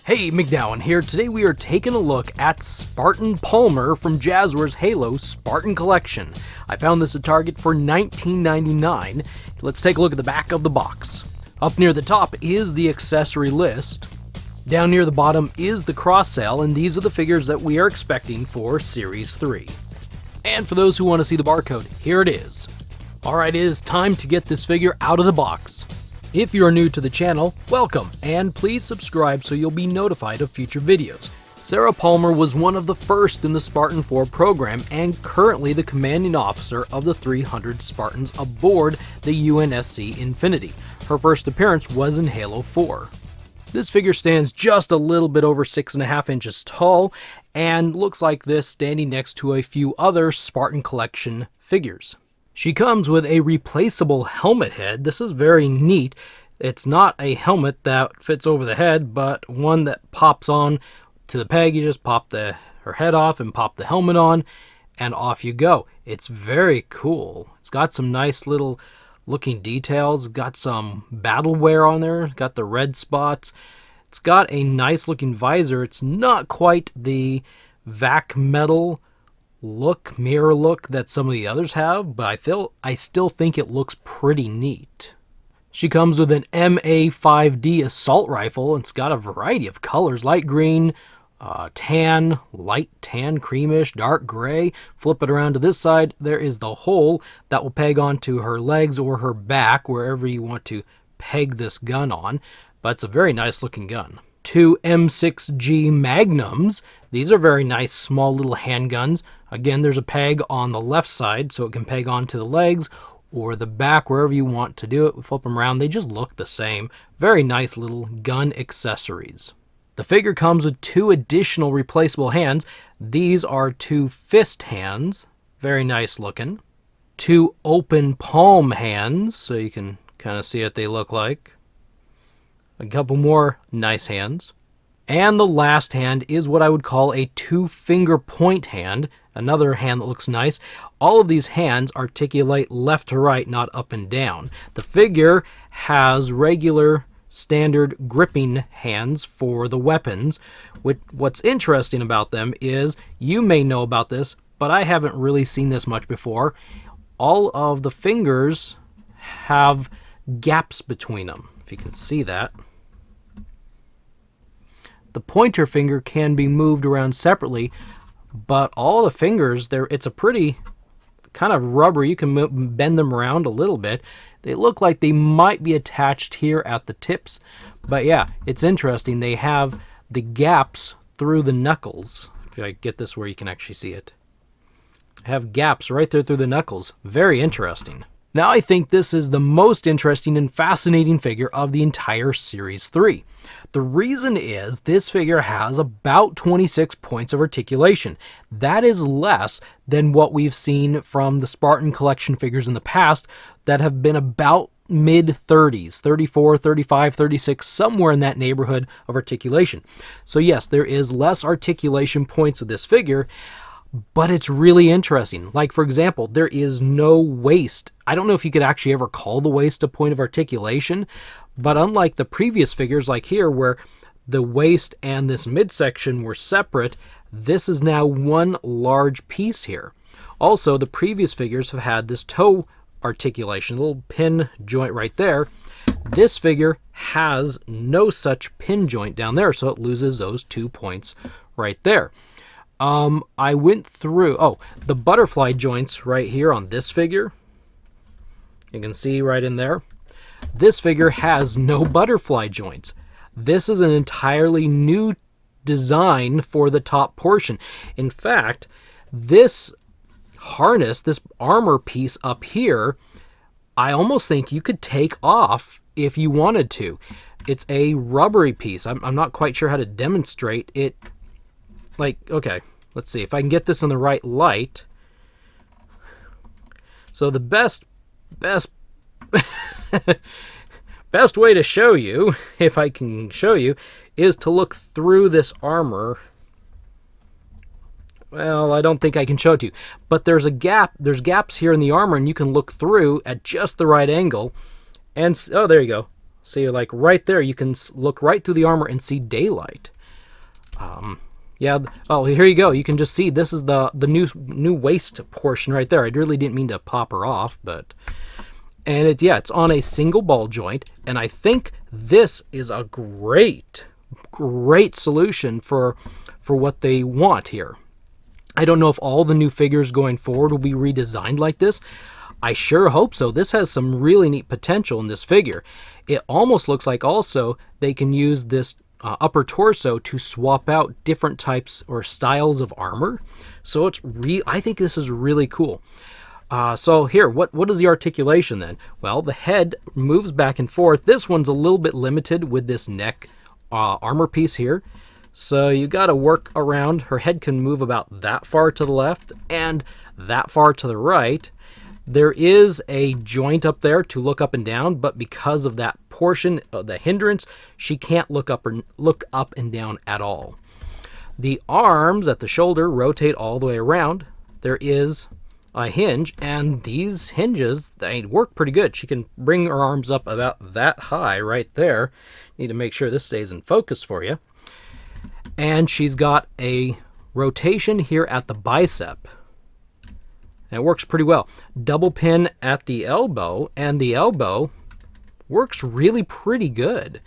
Hey, MacDowin here. Today we are taking a look at Spartan Palmer from Jazwares' Halo Spartan Collection. I found this at Target for $19.99. Let's take a look at the back of the box. Up near the top is the accessory list. Down near the bottom is the cross sale, and these are the figures that we are expecting for Series 3. And for those who want to see the barcode, here it is. Alright, it is time to get this figure out of the box. If you are new to the channel, welcome, and please subscribe so you'll be notified of future videos. Sarah Palmer was one of the first in the Spartan 4 program and currently the commanding officer of the 300 Spartans aboard the UNSC Infinity. Her first appearance was in Halo 4. This figure stands just a little bit over 6.5 inches tall and looks like this standing next to a few other Spartan Collection figures. She comes with a replaceable helmet head. This is very neat. It's not a helmet that fits over the head, but one that pops on to the peg. You just pop her head off and pop the helmet on, and off you go. It's very cool. It's got some nice little looking details. Got some battle wear on there. Got the red spots. It's got a nice looking visor. It's not quite the vac metal mirror look that some of the others have, but I still think it looks pretty neat. She comes with an MA5D Assault Rifle. It's got a variety of colors: light green, tan, light tan, creamish, dark gray. Flip it around to this side, there is the hole that will peg onto her legs or her back, wherever you want to peg this gun on. But it's a very nice looking gun. Two M6G Magnums. These are very nice small little handguns. Again, there's a peg on the left side so it can peg onto the legs or the back, wherever you want to do it. We flip them around. They just look the same. Very nice little gun accessories. The figure comes with two additional replaceable hands. These are two fist hands. Very nice looking. Two open palm hands, so you can kind of see what they look like. A couple more nice hands. And the last hand is what I would call a two-finger point hand. Another hand that looks nice. All of these hands articulate left to right, not up and down. The figure has regular standard gripping hands for the weapons. What's interesting about them is, you may know about this, but I haven't really seen this much before. All of the fingers have gaps between them, if you can see that. The pointer finger can be moved around separately, but all the fingers, it's a pretty kind of rubber. You can bend them around a little bit. They look like they might be attached here at the tips, but yeah, it's interesting. They have the gaps through the knuckles. If I get this where you can actually see it. Have gaps right there through the knuckles. Very interesting. Now I think this is the most interesting and fascinating figure of the entire Series 3. The reason is this figure has about 26 points of articulation. That is less than what we've seen from the Spartan Collection figures in the past that have been about mid-30s, 34, 35, 36, somewhere in that neighborhood of articulation. So yes, there is less articulation points with this figure, but it's really interesting. Like, for example, there is no waist. I don't know if you could actually ever call the waist a point of articulation, but unlike the previous figures, like here, where the waist and this midsection were separate, this is now one large piece here. Also, the previous figures have had this toe articulation, a little pin joint right there. This figure has no such pin joint down there, so it loses those 2 points right there. I went through, the butterfly joints right here on this figure. You can see right in there. This figure has no butterfly joints. This is an entirely new design for the top portion. In fact, this harness, this armor piece up here, I almost think you could take off if you wanted to. It's a rubbery piece. I'm not quite sure how to demonstrate it. Okay, let's see if I can get this in the right light. So the best best way to show you, if I can show you, is to look through this armor. Well, I don't think I can show it to you, but there's a gap. There's gaps here in the armor, and you can look through at just the right angle. And oh, there you go. See, like right there, you can look right through the armor and see daylight. Yeah, oh, here you go. You can just see this is the new waist portion right there. I really didn't mean to pop her off, but... And it's on a single ball joint, and I think this is a great solution for what they want here. I don't know if all the new figures going forward will be redesigned like this. I sure hope so. This has some really neat potential in this figure. It almost looks like also they can use this upper torso to swap out different types or styles of armor. So I think this is really cool. So here, what is the articulation then? Well, the head moves back and forth. This one's a little bit limited with this neck armor piece here. So you got to work around. Her head can move about that far to the left and that far to the right. There is a joint up there to look up and down, but because of that portion, the hindrance, she can't look up and down at all. The arms at the shoulder rotate all the way around. There is a hinge, and these hinges, they work pretty good. She can bring her arms up about that high right there. Need to make sure this stays in focus for you. And she's got a rotation here at the bicep. And it works pretty well. Double pin at the elbow, and the elbow works really pretty good.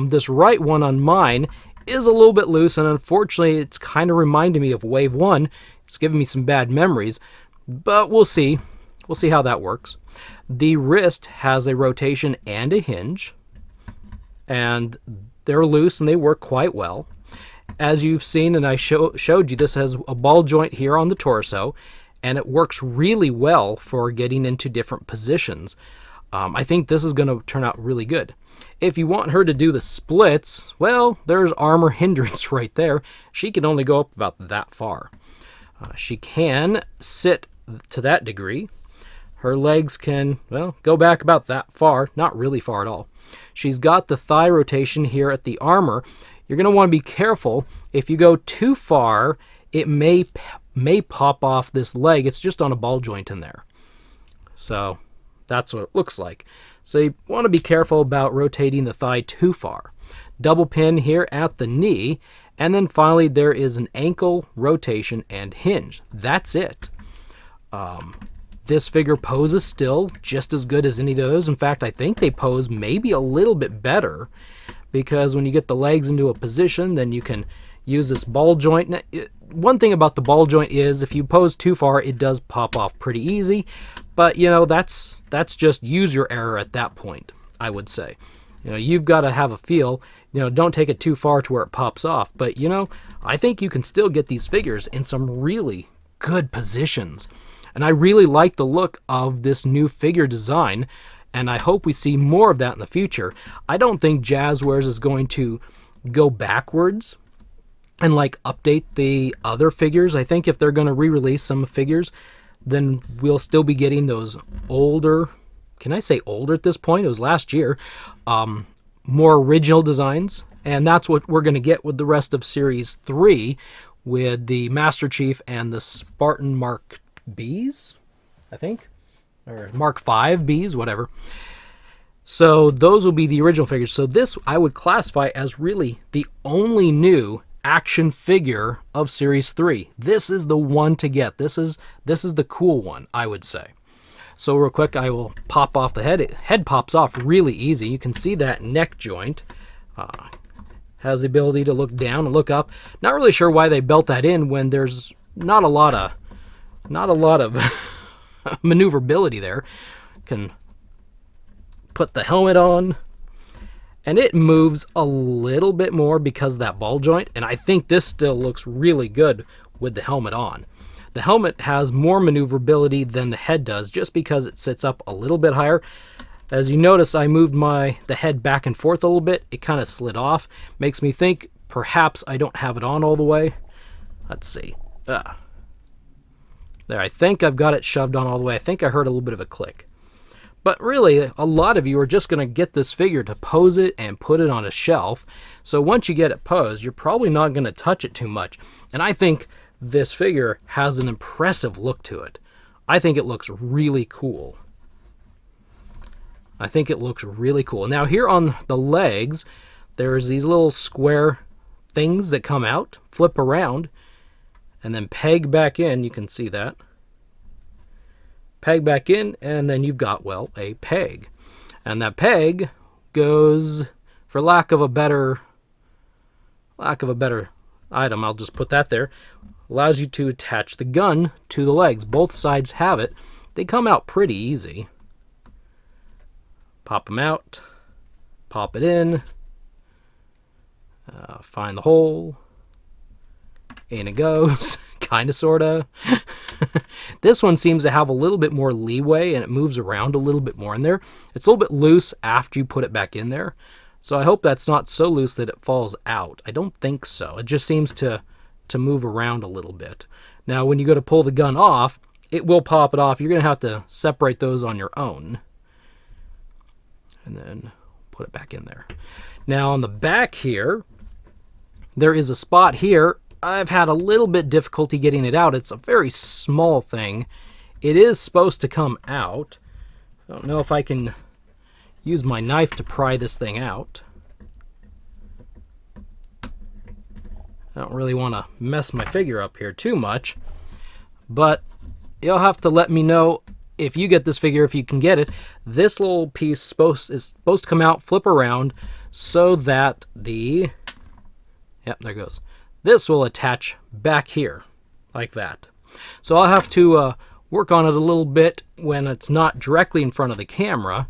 This right one on mine is a little bit loose, and unfortunately it's kind of reminding me of Wave 1. It's giving me some bad memories, but we'll see. We'll see how that works. The wrist has a rotation and a hinge, and they're loose and they work quite well. As you've seen, and I showed you, this has a ball joint here on the torso, and it works really well for getting into different positions. I think this is going to turn out really good. If you want her to do the splits, well, there's armor hindrance right there. She can only go up about that far. She can sit to that degree. Her legs can, well, go back about that far, not really far at all. She's got the thigh rotation here at the armor. You're going to want to be careful. If you go too far, it may pop off this leg. It's just on a ball joint in there. So that's what it looks like. So you want to be careful about rotating the thigh too far. Double pin here at the knee, and then finally there is an ankle rotation and hinge. That's it. This figure poses still just as good as any of those. In fact, I think they pose maybe a little bit better, because when you get the legs into a position, then you can use this ball joint. Now, one thing about the ball joint is if you pose too far, it does pop off pretty easy. But, you know, that's just use your error at that point, I would say. You know, you've got to have a feel. You know, don't take it too far to where it pops off. But, you know, I think you can still get these figures in some really good positions. And I really like the look of this new figure design, and I hope we see more of that in the future. I don't think Jazwares is going to go backwards and like update the other figures. I think if they're going to re-release some figures, then we'll still be getting those older, can I say older at this point? It was last year, more original designs, and that's what we're going to get with the rest of Series 3 with the Master Chief and the Spartan Mark Bs, I think, or Mark 5 Bs, whatever. So those will be the original figures. So this I would classify as really the only new action figure of Series 3. This is the one to get. This is the cool one, I would say. So real quick, I will pop off the head. Head pops off really easy. You can see that neck joint. Has the ability to look down and look up. Not really sure why they built that in when there's not a lot of maneuverability there. Can put the helmet on, and it moves a little bit more because of that ball joint, and I think this still looks really good with the helmet on. The helmet has more maneuverability than the head does just because it sits up a little bit higher. As you notice, I moved the head back and forth a little bit. It kind of slid off. Makes me think perhaps I don't have it on all the way. Let's see. There, I think I've got it shoved on all the way. I think I heard a little bit of a click. But really, a lot of you are just going to get this figure to pose it and put it on a shelf. So once you get it posed, you're probably not going to touch it too much. And I think this figure has an impressive look to it. I think it looks really cool. I think it looks really cool. Now here on the legs, there's these little square things that come out, flip around, and then peg back in. You can see that. Peg back in, and then you've got, well, a peg. And that peg goes, for lack of a better item, I'll just put that there, allows you to attach the gun to the legs. Both sides have it. They come out pretty easy. Pop them out, pop it in, find the hole, in it goes, kind of, sort of. This one seems to have a little bit more leeway, and it moves around a little bit more in there. It's a little bit loose after you put it back in there, so I hope that's not so loose that it falls out. I don't think so. It just seems to move around a little bit. Now, when you go to pull the gun off, it will pop it off. You're going to have to separate those on your own. And then put it back in there. Now on the back here, there is a spot here. I've had a little bit difficulty getting it out. It's a very small thing. It is supposed to come out. I don't know if I can use my knife to pry this thing out. I don't really want to mess my figure up here too much, but you'll have to let me know if you get this figure, if you can get it. This little piece is supposed to come out, flip around, so that the, yep, there goes. This will attach back here, like that. So I'll have to work on it a little bit when it's not directly in front of the camera,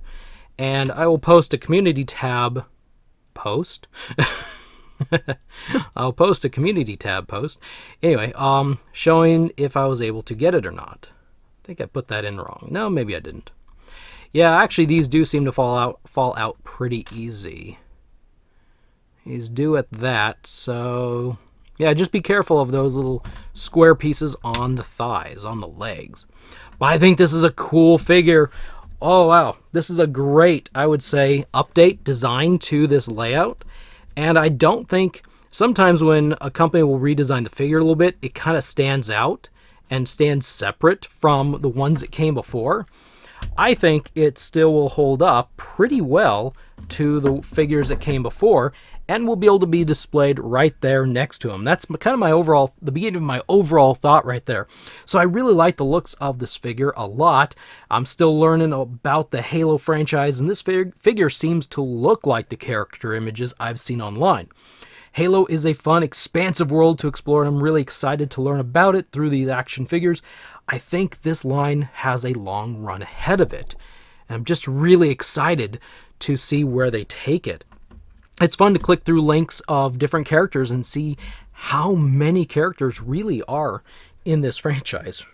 and I will post a community tab post. I'll post a community tab post. Anyway, showing if I was able to get it or not. I think I put that in wrong. No, maybe I didn't. Yeah, actually these do seem to fall out pretty easy. These do at that, so yeah, just be careful of those little square pieces on the thighs, on the legs. But I think this is a cool figure. Oh wow, this is a great, I would say, update design to this layout. And I don't think, sometimes when a company will redesign the figure a little bit, it kind of stands out and stands separate from the ones that came before. I think it still will hold up pretty well to the figures that came before, and will be able to be displayed right there next to them. That's kind of my overall, the beginning of my overall thought right there. So I really like the looks of this figure a lot. I'm still learning about the Halo franchise, and this figure seems to look like the character images I've seen online. Halo is a fun, expansive world to explore, and I'm really excited to learn about it through these action figures. I think this line has a long run ahead of it, and I'm just really excited to see where they take it. It's fun to click through links of different characters and see how many characters really are in this franchise.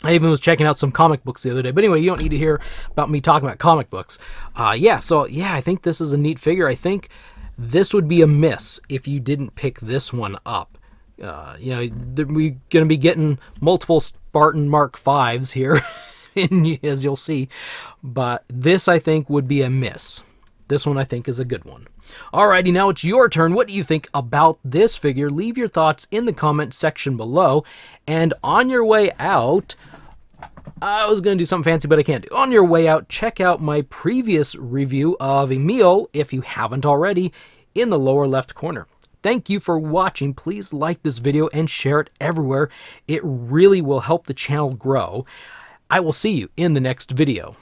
I even was checking out some comic books the other day. But anyway, you don't need to hear about me talking about comic books. So I think this is a neat figure. I think this would be a miss if you didn't pick this one up. We're going to be getting multiple Spartan Mark Vs here, as you'll see. But this, I think, would be a miss. This one, I think, is a good one. Alrighty, now it's your turn. What do you think about this figure? Leave your thoughts in the comment section below. And on your way out, I was going to do something fancy, but I can't do. On your way out, check out my previous review of a meal, if you haven't already, in the lower left corner. Thank you for watching. Please like this video and share it everywhere. It really will help the channel grow. I will see you in the next video.